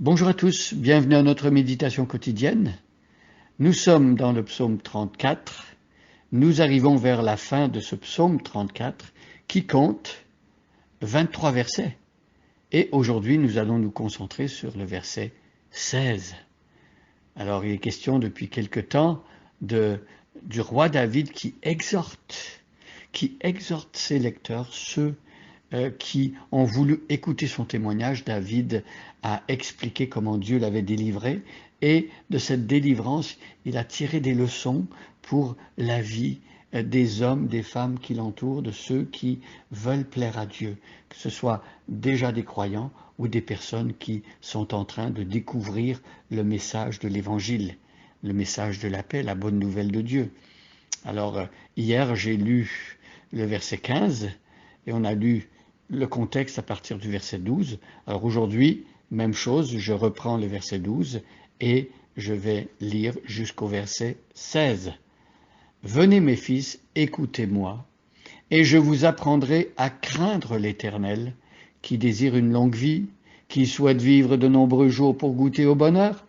Bonjour à tous, bienvenue à notre méditation quotidienne. Nous sommes dans le psaume 34. Nous arrivons vers la fin de ce psaume 34 qui compte 23 versets. Et aujourd'hui, nous allons nous concentrer sur le verset 16. Alors, il est question depuis quelque temps du roi David qui exhorte ses lecteurs, ceux qui ont voulu écouter son témoignage. David a expliqué comment Dieu l'avait délivré, et de cette délivrance, il a tiré des leçons pour la vie des hommes, des femmes qui l'entourent, de ceux qui veulent plaire à Dieu, que ce soit déjà des croyants ou des personnes qui sont en train de découvrir le message de l'Évangile, le message de la paix, la bonne nouvelle de Dieu. Alors, hier, j'ai lu le verset 15 et on a lu le contexte à partir du verset 12. Alors aujourd'hui, même chose, je reprends le verset 12 et je vais lire jusqu'au verset 16. Venez mes fils, écoutez-moi, et je vous apprendrai à craindre l'Éternel, qui désire une longue vie, qui souhaite vivre de nombreux jours pour goûter au bonheur,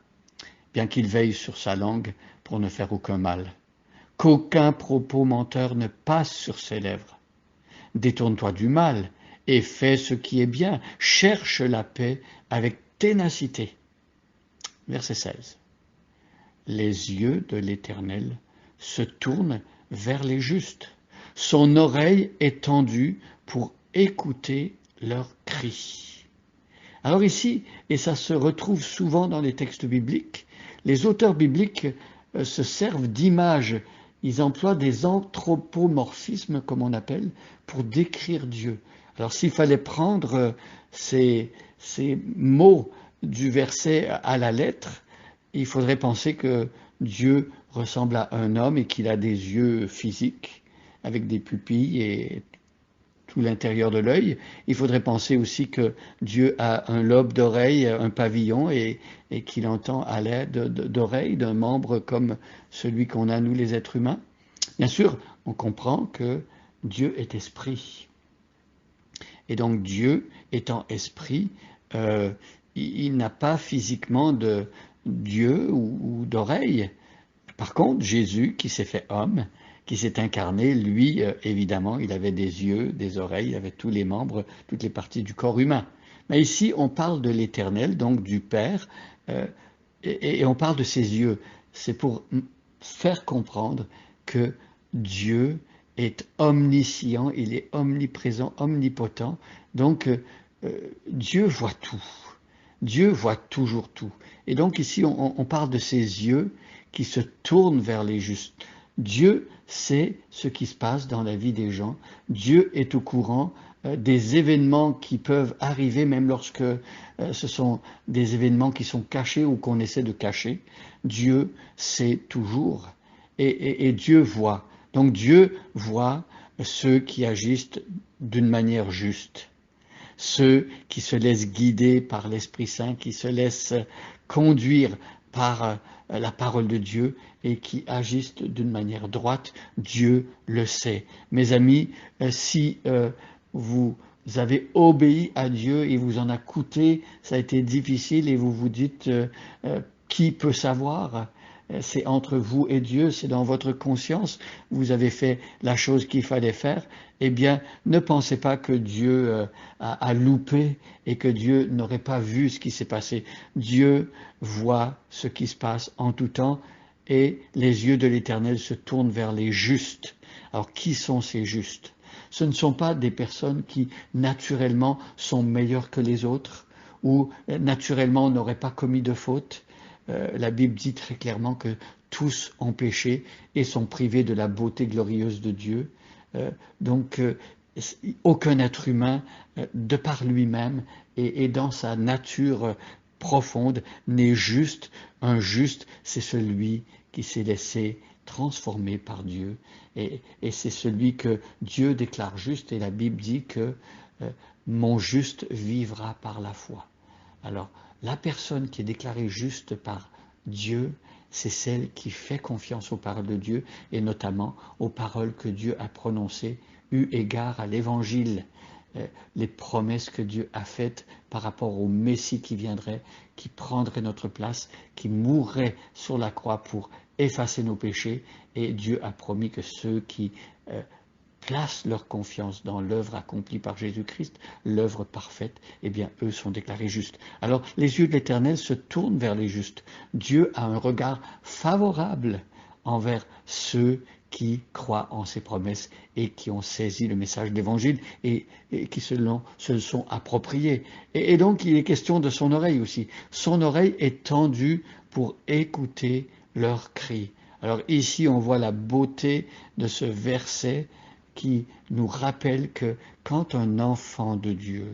bien qu'il veille sur sa langue pour ne faire aucun mal. Qu'aucun propos menteur ne passe sur ses lèvres. Détourne-toi du mal et fais ce qui est bien. Cherche la paix avec ténacité. Verset 16. Les yeux de l'Éternel se tournent vers les justes. Son oreille est tendue pour écouter leurs cris. Alors ici, et ça se retrouve souvent dans les textes bibliques, les auteurs bibliques se servent d'images. Ils emploient des anthropomorphismes, comme on appelle, pour décrire Dieu. Alors s'il fallait prendre ces mots du verset à la lettre, il faudrait penser que Dieu ressemble à un homme et qu'il a des yeux physiques, avec des pupilles et tout l'intérieur de l'œil. Il faudrait penser aussi que Dieu a un lobe d'oreille, un pavillon, et qu'il entend à l'aide d'oreilles, d'un membre comme celui qu'on a nous les êtres humains. Bien sûr, on comprend que Dieu est esprit. Et donc Dieu étant esprit, il n'a pas physiquement d'yeux ou d'oreilles. Par contre, Jésus, qui s'est fait homme, qui s'est incarné, lui, évidemment, il avait des yeux, des oreilles, il avait tous les membres, toutes les parties du corps humain. Mais ici, on parle de l'Éternel, donc du Père, et on parle de ses yeux. C'est pour faire comprendre que Dieu est omniscient, il est omniprésent, omnipotent. Donc, Dieu voit tout. Dieu voit toujours tout. Et donc ici, on parle de ses yeux qui se tournent vers les justes. Dieu sait ce qui se passe dans la vie des gens. Dieu est au courant des événements qui peuvent arriver, même lorsque ce sont des événements qui sont cachés ou qu'on essaie de cacher. Dieu sait toujours et Dieu voit. Donc Dieu voit ceux qui agissent d'une manière juste, ceux qui se laissent guider par l'Esprit Saint, qui se laissent conduire par la parole de Dieu et qui agissent d'une manière droite. Dieu le sait. Mes amis, si vous avez obéi à Dieu et vous en a coûté, ça a été difficile et vous vous dites qui peut savoir? C'est entre vous et Dieu, c'est dans votre conscience, vous avez fait la chose qu'il fallait faire, eh bien, ne pensez pas que Dieu a loupé et que Dieu n'aurait pas vu ce qui s'est passé. Dieu voit ce qui se passe en tout temps et les yeux de l'Éternel se tournent vers les justes. Alors, qui sont ces justes? Ce ne sont pas des personnes qui, naturellement, sont meilleures que les autres ou, naturellement, n'auraient pas commis de faute. La Bible dit très clairement que tous ont péché et sont privés de la beauté glorieuse de Dieu. Donc, aucun être humain, de par lui-même et dans sa nature profonde, n'est juste. Un juste, c'est celui qui s'est laissé transformer par Dieu. Et c'est celui que Dieu déclare juste. Et la Bible dit que mon juste vivra par la foi. Alors, la personne qui est déclarée juste par Dieu, c'est celle qui fait confiance aux paroles de Dieu et notamment aux paroles que Dieu a prononcées eu égard à l'Évangile. les promesses que Dieu a faites par rapport au Messie qui viendrait, qui prendrait notre place, qui mourrait sur la croix pour effacer nos péchés. Et Dieu a promis que ceux qui placent leur confiance dans l'œuvre accomplie par Jésus-Christ, l'œuvre parfaite, eh bien, eux sont déclarés justes. Alors, les yeux de l'Éternel se tournent vers les justes. Dieu a un regard favorable envers ceux qui croient en ses promesses et qui ont saisi le message de l'Évangile et qui se le sont appropriés. Et donc, il est question de son oreille aussi. Son oreille est tendue pour écouter leurs cris. Alors ici, on voit la beauté de ce verset qui nous rappelle que quand un enfant de Dieu,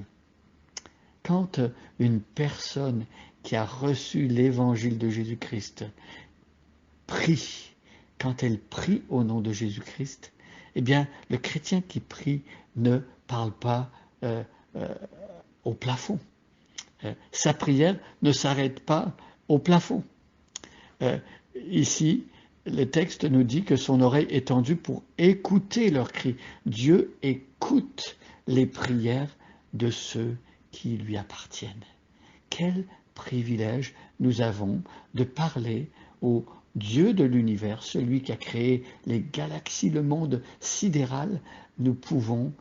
quand une personne qui a reçu l'évangile de Jésus-Christ prie, quand elle prie au nom de Jésus-Christ, eh bien, le chrétien qui prie ne parle pas au plafond. Sa prière ne s'arrête pas au plafond. Ici, le texte nous dit que son oreille est tendue pour écouter leurs cris. Dieu écoute les prières de ceux qui lui appartiennent. Quel privilège nous avons de parler au Dieu de l'univers, celui qui a créé les galaxies, le monde sidéral. Nous pouvons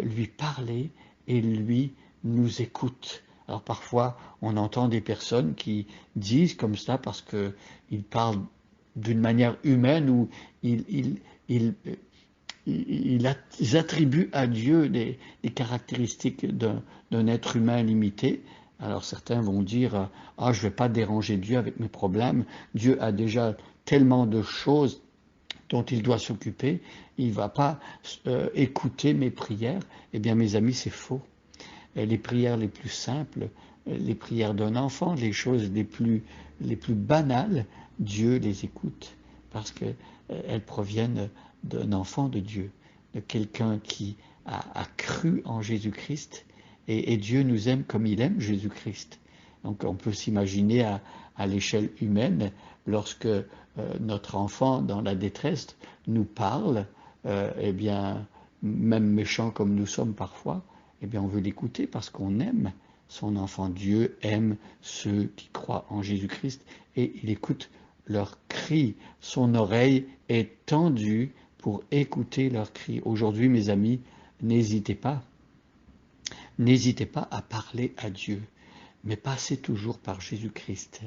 lui parler et lui nous écoute. Alors parfois, on entend des personnes qui disent comme ça parce qu'ils parlent d'une manière humaine où ils attribuent à Dieu des caractéristiques d'un être humain limité. Alors certains vont dire « Ah, je ne vais pas déranger Dieu avec mes problèmes. Dieu a déjà tellement de choses dont il doit s'occuper. Il ne va pas écouter mes prières. » Eh bien, mes amis, c'est faux. Les prières les plus simples, les prières d'un enfant, les choses les plus banales, Dieu les écoute parce qu'elles proviennent d'un enfant de Dieu, de quelqu'un qui a cru en Jésus-Christ et Dieu nous aime comme il aime Jésus-Christ. Donc on peut s'imaginer à l'échelle humaine, lorsque notre enfant dans la détresse nous parle, eh bien, même méchant comme nous sommes parfois, eh bien on veut l'écouter parce qu'on aime son enfant. Dieu aime ceux qui croient en Jésus-Christ et il écoute leurs cris. Son oreille est tendue pour écouter leurs cris. Aujourd'hui, mes amis, n'hésitez pas à parler à Dieu, mais passez toujours par Jésus-Christ.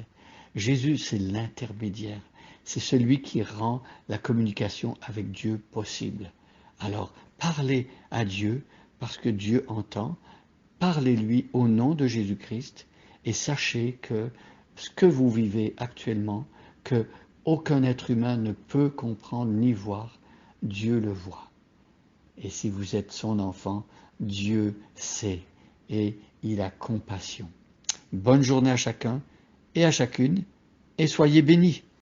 Jésus, c'est l'intermédiaire. C'est celui qui rend la communication avec Dieu possible. Alors, parlez à Dieu parce que Dieu entend. Parlez-lui au nom de Jésus-Christ et sachez que ce que vous vivez actuellement, que aucun être humain ne peut comprendre ni voir, Dieu le voit. Et si vous êtes son enfant, Dieu sait et il a compassion. Bonne journée à chacun et à chacune et soyez bénis.